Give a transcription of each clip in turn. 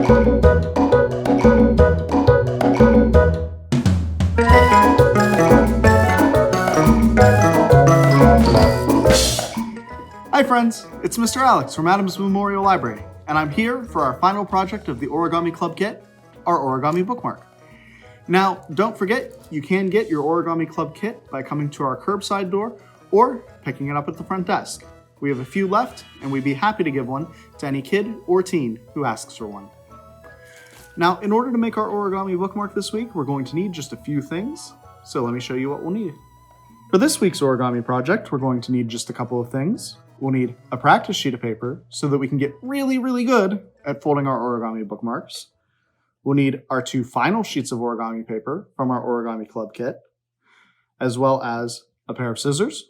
Hi friends, it's Mr. Alex from Adams Memorial Library, and I'm here for our final project of the Origami Club kit, our origami bookmark. Now, don't forget, you can get your Origami Club kit by coming to our curbside door or picking it up at the front desk. We have a few left, and we'd be happy to give one to any kid or teen who asks for one. Now, in order to make our origami bookmark this week, we're going to need just a few things, so let me show you what we'll need. For this week's origami project, we're going to need just a couple of things. We'll need a practice sheet of paper so that we can get really good at folding our origami bookmarks. We'll need our 2 final sheets of origami paper from our Origami Club kit, as well as a pair of scissors,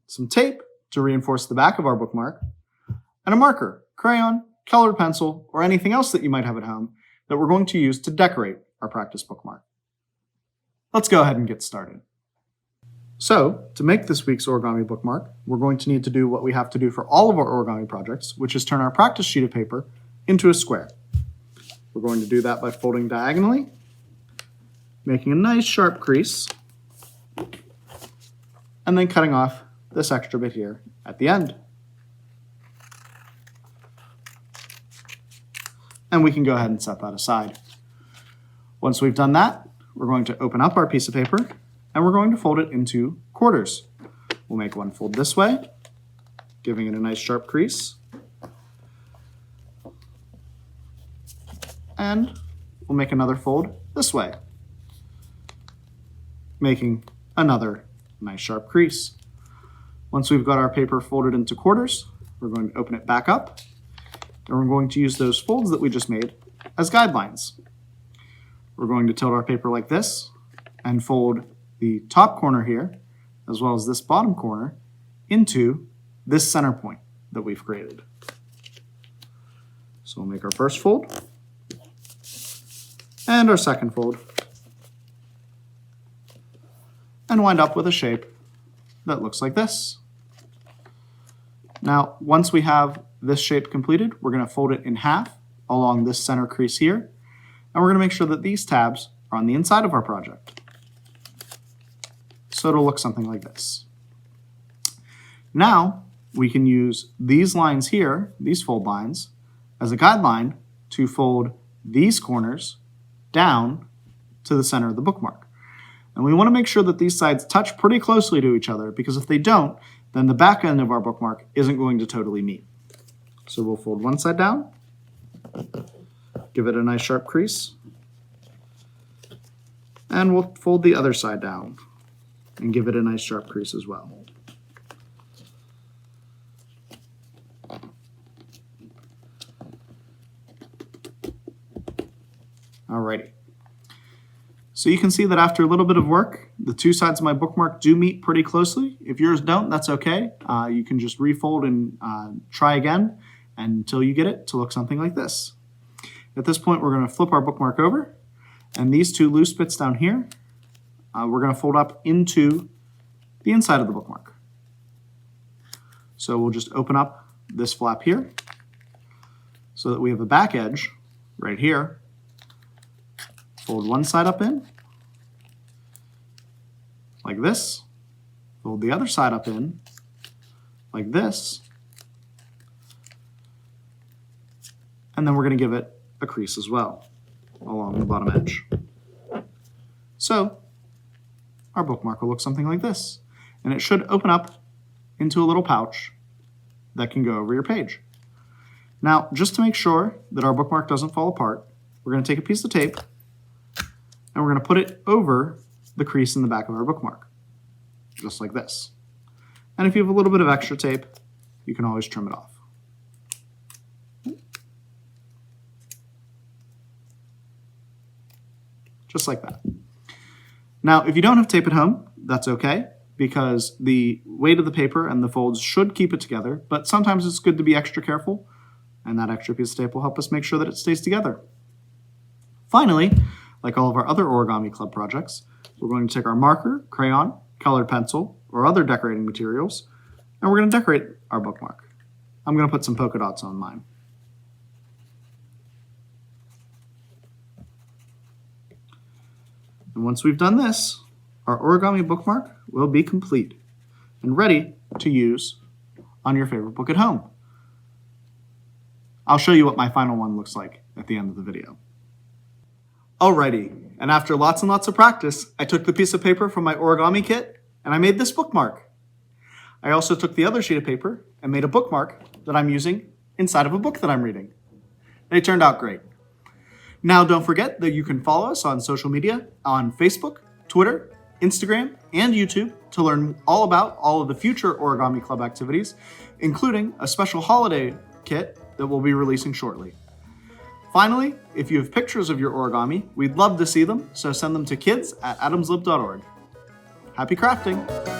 some tape to reinforce the back of our bookmark, and a marker, crayon, colored pencil, or anything else that you might have at home that we're going to use to decorate our practice bookmark. Let's go ahead and get started. So, to make this week's origami bookmark, we're going to need to do what we have to do for all of our origami projects, which is turn our practice sheet of paper into a square. We're going to do that by folding diagonally, making a nice sharp crease, and then cutting off this extra bit here at the end. And we can go ahead and set that aside. Once we've done that, we're going to open up our piece of paper and we're going to fold it into quarters. We'll make one fold this way, giving it a nice sharp crease. And we'll make another fold this way, making another nice sharp crease. Once we've got our paper folded into quarters, we're going to open it back up, and we're going to use those folds that we just made as guidelines. We're going to tilt our paper like this and fold the top corner here, as well as this bottom corner, into this center point that we've created. So we'll make our first fold, and our second fold, and wind up with a shape that looks like this. Now, once we have this shape completed, we're going to fold it in half along this center crease here, and we're going to make sure that these tabs are on the inside of our project. So it'll look something like this. Now, we can use these lines here, these fold lines, as a guideline to fold these corners down to the center of the bookmark. And we want to make sure that these sides touch pretty closely to each other, because if they don't, then the back end of our bookmark isn't going to totally meet. So we'll fold one side down, give it a nice sharp crease, and we'll fold the other side down and give it a nice sharp crease as well. Alrighty. So you can see that after a little bit of work, the 2 sides of my bookmark do meet pretty closely. If yours don't, that's okay. You can just refold and try again until you get it to look something like this. At this point, we're going to flip our bookmark over, and these 2 loose bits down here, we're going to fold up into the inside of the bookmark. So we'll just open up this flap here so that we have a back edge right here. Fold one side up in, like this. Fold the other side up in, like this. And then we're going to give it a crease as well along the bottom edge. So our bookmark will look something like this. And it should open up into a little pouch that can go over your page. Now, just to make sure that our bookmark doesn't fall apart, we're going to take a piece of tape and we're going to put it over the crease in the back of our bookmark, just like this. And if you have a little bit of extra tape, you can always trim it off. Just like that. Now, if you don't have tape at home, that's okay, because the weight of the paper and the folds should keep it together, but sometimes it's good to be extra careful, and that extra piece of tape will help us make sure that it stays together. Finally, like all of our other Origami Club projects, we're going to take our marker, crayon, colored pencil, or other decorating materials, and we're going to decorate our bookmark. I'm going to put some polka dots on mine. And once we've done this, our origami bookmark will be complete and ready to use on your favorite book at home. I'll show you what my final one looks like at the end of the video. Alrighty, and after lots and lots of practice, I took the piece of paper from my origami kit and I made this bookmark. I also took the other sheet of paper and made a bookmark that I'm using inside of a book that I'm reading. They turned out great. Now don't forget that you can follow us on social media on Facebook, Twitter, Instagram, and YouTube to learn all about all of the future Origami Club activities, including a special holiday kit that we'll be releasing shortly. Finally, if you have pictures of your origami, we'd love to see them, so send them to kids@adamslib.org. Happy crafting!